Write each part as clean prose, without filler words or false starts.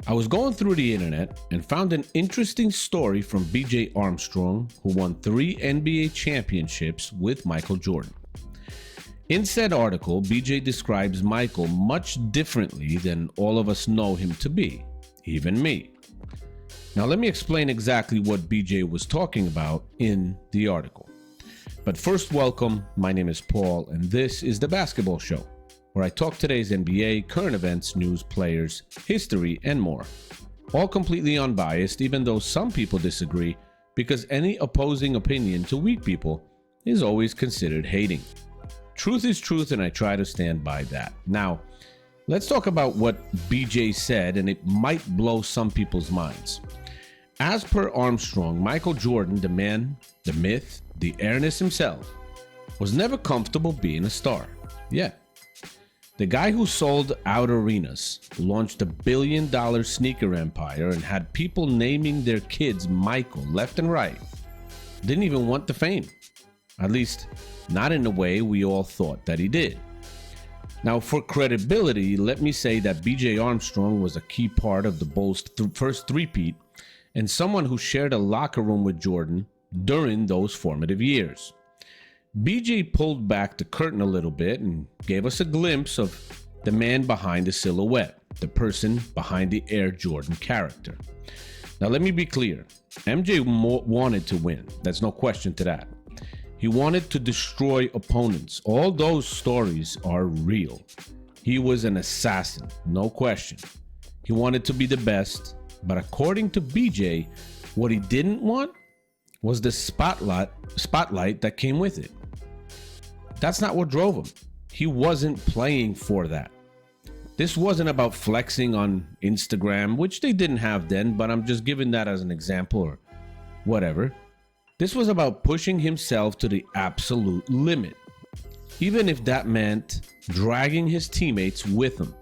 I was going through the internet and found an interesting story from BJ Armstrong, who won 3 NBA championships with Michael Jordan. In said article, BJ describes Michael much differently than all of us know him to be, even me. Now let me explain exactly what BJ was talking about in the article. But first, welcome. My name is Paul, and this is The Basketball Show, where I talk today's NBA, current events, news, players, history, and more. All completely unbiased, even though some people disagree, because any opposing opinion to weak people is always considered hating. Truth is truth, and I try to stand by that. Now, let's talk about what BJ said, and it might blow some people's minds. As per Armstrong, Michael Jordan, the man, the myth, the airness himself, was never comfortable being a star. Yeah. The guy who sold out arenas, launched a billion-dollar sneaker empire, and had people naming their kids Michael left and right, didn't even want the fame. At least, not in the way we all thought that he did. Now, for credibility, let me say that BJ Armstrong was a key part of the Bulls' first three-peat, and someone who shared a locker room with Jordan during those formative years. BJ pulled back the curtain a little bit and gave us a glimpse of the man behind the silhouette, the person behind the Air Jordan character. Now let me be clear, MJ wanted to win, there's no question to that. He wanted to destroy opponents. All those stories are real. He was an assassin, no question. He wanted to be the best, but according to BJ, what he didn't want was the spotlight that came with it. That's not what drove him. He wasn't playing for that. This wasn't about flexing on Instagram, which they didn't have then, but I'm just giving that as an example or whatever. This was about pushing himself to the absolute limit, even if that meant dragging his teammates with him.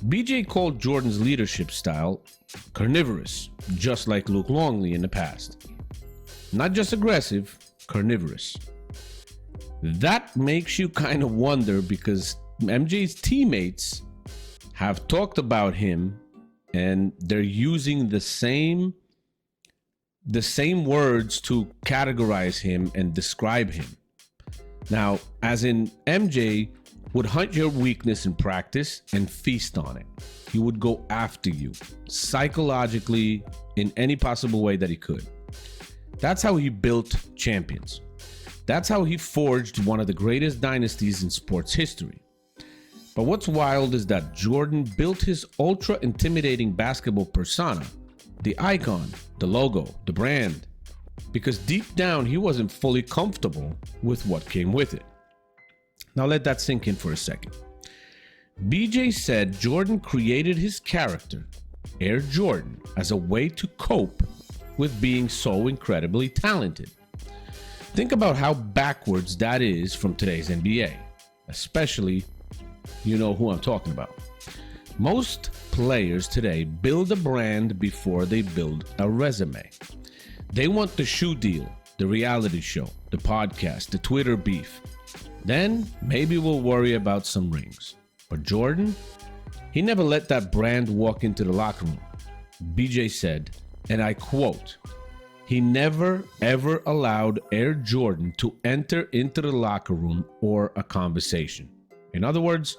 BJ called Jordan's leadership style carnivorous, just like Luke Longley in the past. Not just aggressive, carnivorous. That makes you kind of wonder because MJ's teammates have talked about him and they're using the same words to categorize him and describe him. Now, as in MJ would hunt your weakness in practice and feast on it. He would go after you psychologically in any possible way that he could. That's how he built champions. That's how he forged one of the greatest dynasties in sports history. But what's wild is that Jordan built his ultra intimidating basketball persona, the icon, the logo, the brand, because deep down he wasn't fully comfortable with what came with it. Now let that sink in for a second. BJ said Jordan created his character, Air Jordan, as a way to cope with being so incredibly talented. Think about how backwards that is from today's NBA, especially, you know who I'm talking about. Most players today build a brand before they build a resume. They want the shoe deal, the reality show, the podcast, the Twitter beef. Then maybe we'll worry about some rings. But Jordan, he never let that brand walk into the locker room. BJ said, and I quote, "He never ever allowed Air Jordan to enter into the locker room or a conversation." In other words,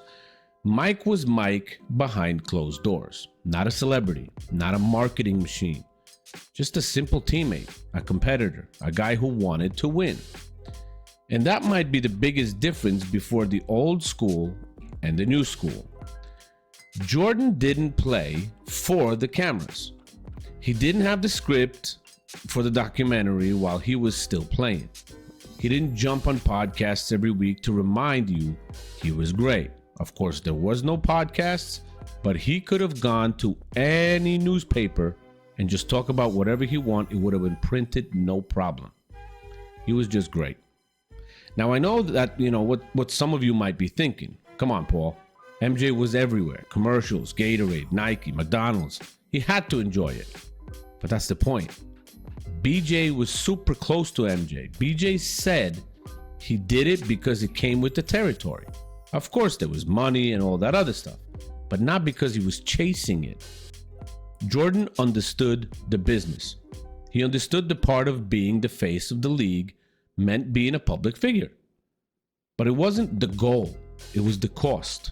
Mike was Mike behind closed doors. Not a celebrity, not a marketing machine. Just a simple teammate, a competitor, a guy who wanted to win. And that might be the biggest difference before the old school and the new school. Jordan didn't play for the cameras. He didn't have the script for the documentary while he was still playing. He didn't jump on podcasts every week to remind you he was great. Of course, there was no podcasts, but he could have gone to any newspaper and just talk about whatever he wanted. It would have been printed, no problem. He was just great. Now, I know that, what some of you might be thinking. Come on, Paul. MJ was everywhere. Commercials, Gatorade, Nike, McDonald's. He had to enjoy it. But that's the point. BJ was super close to MJ. BJ said he did it because it came with the territory. Of course, there was money and all that other stuff, but not because he was chasing it. Jordan understood the business. He understood the part of being the face of the league meant being a public figure. But it wasn't the goal, it was the cost.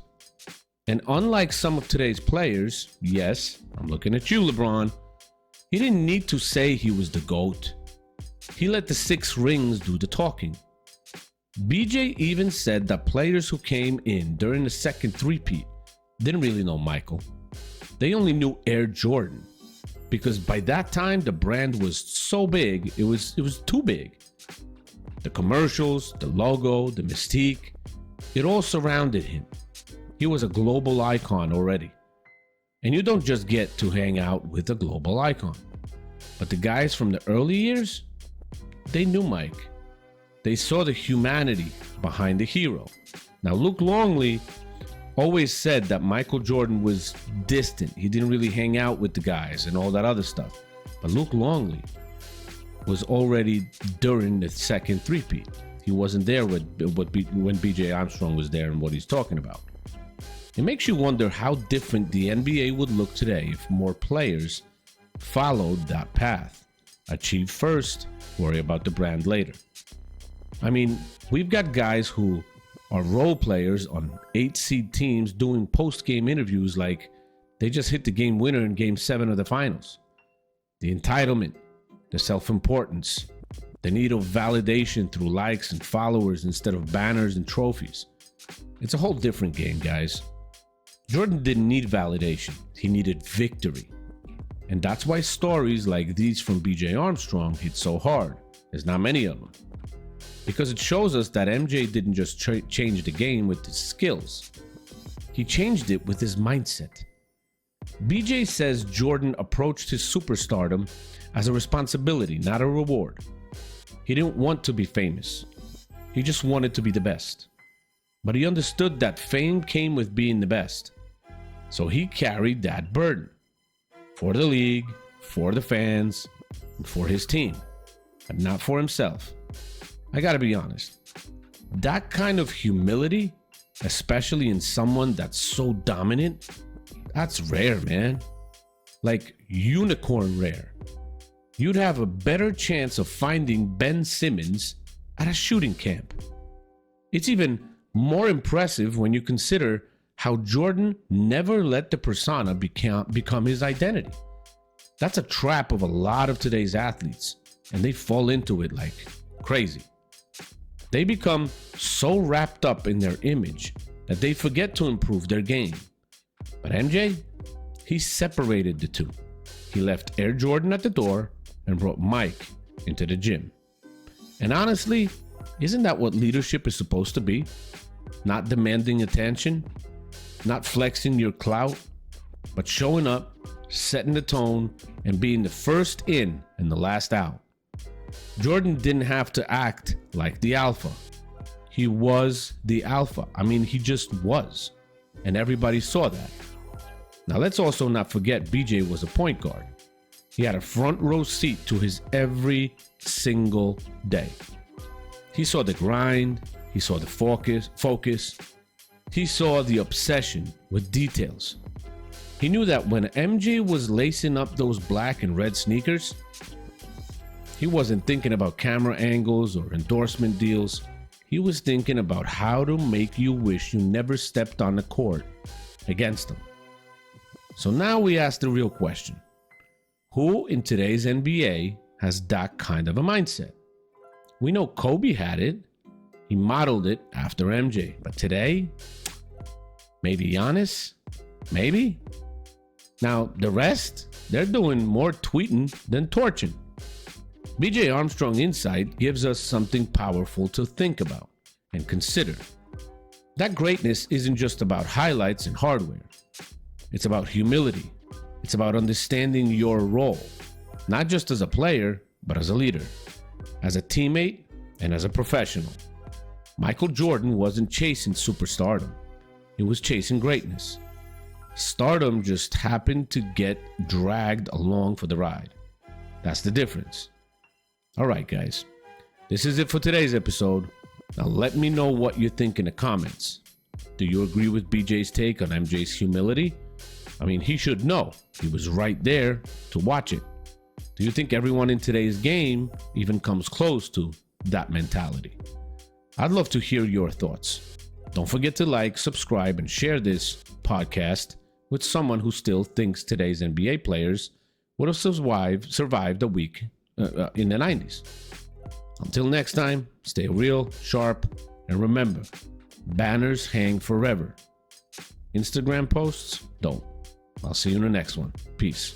And unlike some of today's players, yes, I'm looking at you, LeBron, he didn't need to say he was the GOAT. He let the 6 rings do the talking. BJ even said that players who came in during the second three-peat didn't really know Michael. They only knew Air Jordan, because by that time the brand was so big, it was too big. The commercials, the logo, the mystique, it all surrounded him. He was a global icon already. And you don't just get to hang out with a global icon. But the guys from the early years, they knew Mike. They saw the humanity behind the hero. Now, Luke Longley always said that Michael Jordan was distant. He didn't really hang out with the guys and all that other stuff. But Luke Longley was already during the second three-peat. He wasn't there when BJ Armstrong was there and what he's talking about. It makes you wonder how different the NBA would look today if more players followed that path. Achieve first, worry about the brand later. I mean, we've got guys who are role players on 8-seed teams doing post-game interviews like they just hit the game winner in Game 7 of the finals. The entitlement, the self-importance, the need of validation through likes and followers instead of banners and trophies. It's a whole different game, guys. Jordan didn't need validation. He needed victory. And that's why stories like these from BJ Armstrong hit so hard. There's not many of them. Because it shows us that MJ didn't just change the game with his skills. He changed it with his mindset. BJ says Jordan approached his superstardom as a responsibility, not a reward. He didn't want to be famous. He just wanted to be the best. But he understood that fame came with being the best. So he carried that burden. For the league, for the fans, and for his team. But not for himself. I gotta be honest. That kind of humility, especially in someone that's so dominant, that's rare, man. Like unicorn rare. You'd have a better chance of finding Ben Simmons at a shooting camp. It's even more impressive when you consider how Jordan never let the persona become his identity. That's a trap of a lot of today's athletes, and they fall into it like crazy. They become so wrapped up in their image that they forget to improve their game. But MJ, he separated the two. He left Air Jordan at the door and brought Mike into the gym. And honestly, isn't that what leadership is supposed to be? Not demanding attention, not flexing your clout, but showing up, setting the tone, and being the first in and the last out. Jordan didn't have to act like the alpha. He was the alpha. I mean, he just was. And everybody saw that. Now, let's also not forget BJ was a point guard. He had a front row seat to his every single day. He saw the grind. He saw the focus. He saw the obsession with details. He knew that when MJ was lacing up those black and red sneakers, he wasn't thinking about camera angles or endorsement deals. He was thinking about how to make you wish you never stepped on the court against him. So now we ask the real question. Who in today's NBA has that kind of a mindset? We know Kobe had it. He modeled it after MJ. But today, maybe Giannis? Maybe? Now, the rest, they're doing more tweeting than torching. BJ Armstrong Insight gives us something powerful to think about and consider. That greatness isn't just about highlights and hardware. It's about humility. It's about understanding your role, not just as a player, but as a leader, as a teammate, and as a professional. Michael Jordan wasn't chasing superstardom. He was chasing greatness. Stardom just happened to get dragged along for the ride. That's the difference. All right, guys. This is it for today's episode. Now let me know what you think in the comments. Do you agree with BJ's take on MJ's humility? I mean, he should know. He was right there to watch it. Do you think everyone in today's game even comes close to that mentality? I'd love to hear your thoughts. Don't forget to like, subscribe, and share this podcast with someone who still thinks today's NBA players would have survived a week in the 90s. Until next time, stay real, sharp, and remember, banners hang forever. Instagram posts don't. I'll see you in the next one. Peace.